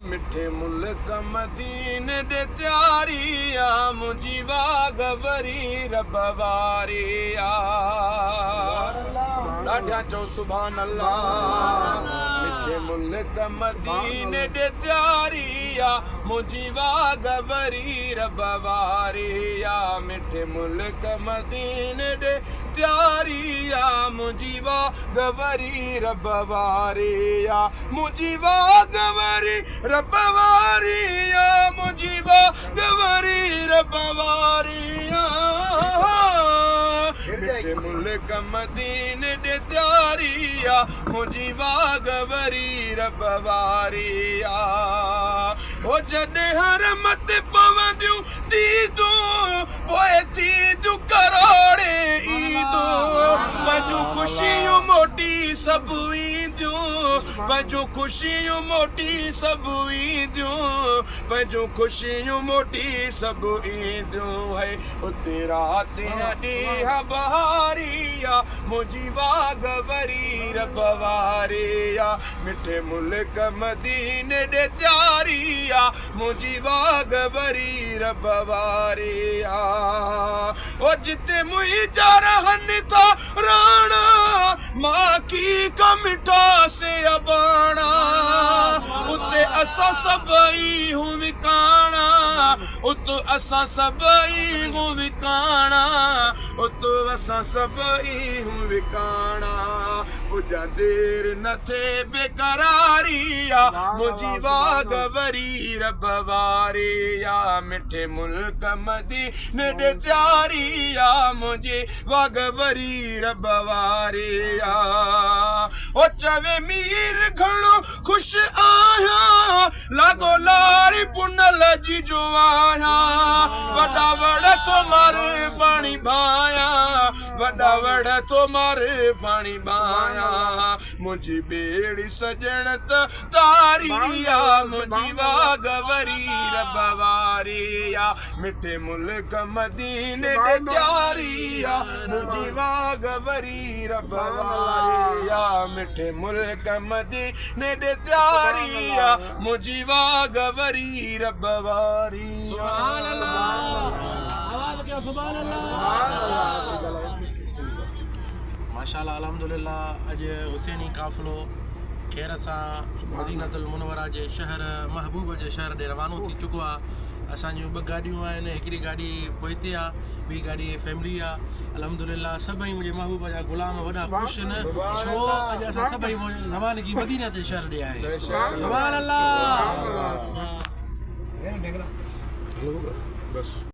मिठे मुल्क मदीने दे त्यारिया मुझी वागवरी रब वारिया ॾाढा चो सुभान अल्लाह। मिठे मुल्क मदीने दे त्यारिया मुझी वागवरी रब वारिया मिठे मुल्क मदीने दे त्यारिया मुझी वागवरी रब वारिया मुझी वागवरी रब वारिया मुझी वागवरी रब वारिया मिठे मुल्क मदीने दे त्यारिया मुझी वागवरी रब वारिया ओ जॾे हरमत पवंदियूं दीदू पोइ थींदियूं करोड़े ईदू पंहिंजूं ख़ुशियूं मोटी सभु ईंदियूं पंहिंजूं ख़ुशियूं मोटी सभु ईंदियूं पंहिंजूं ख़ुशियूं मोटी सभु ईंदियूं है उते राति ॾींहं बहारिया मुझी वागवरी रब वारिया मिठे मुल्क मदीने दे त्यारिया मुझी वागवरी रब वारिया ओ जिते मुंहिंजा रहनि था राणा मां की का मिठा से अबाणा उते असां सभई हूं विकाणा उतो असां सभई हूं विकाणा उतो असां सभई हूं विकाणा पुॼा देर न थे बेकरारिया मुझी वागवरी रब वारिया मिठे मुल्क मदीने दे त्यारिया मुझी वागवरी रब वारिया ओ चवे मीर घणो खुश आहियां लागो लारी पुनल जी जो आहियां वॾा वड़ तो मार पाणी भाया वॾा वड़ तो मार पाणी भाया मुझी बेड़ी सजण त तारिया मुझी वागवरी रब वारिया मिठे मुल्क मदीने दे त्यारिया मुझी वागवरी रब वारिया मिठे मुल्क मदीने दे त्यारिया मुझी वागवरी रब वारिया। सुभान अल्लाह आवाज़ क्या सुभान अल्लाह। माशाअल्लाह अल्हम्दुलिल्लाह अज हुसैनी काफ़िलो खैर सां मदीनतुल मुनव्वरा जे शहर महबूब जे शहर ॾे रवानो थी चुको आहे। असांजूं ॿ गाॾियूं आहिनि हिकिड़ी गाॾी पोइते आहे ॿी गाॾी फैमिली आहे। अल्हम्दुलिल्लाह सभई मुंहिंजे महबूब जा ग़ुलाम वॾा ख़ुशि आहिनि छो अॼु असां सभई रवानगी मदीना जे शहर ॾे आहे। सुभान अल्लाह।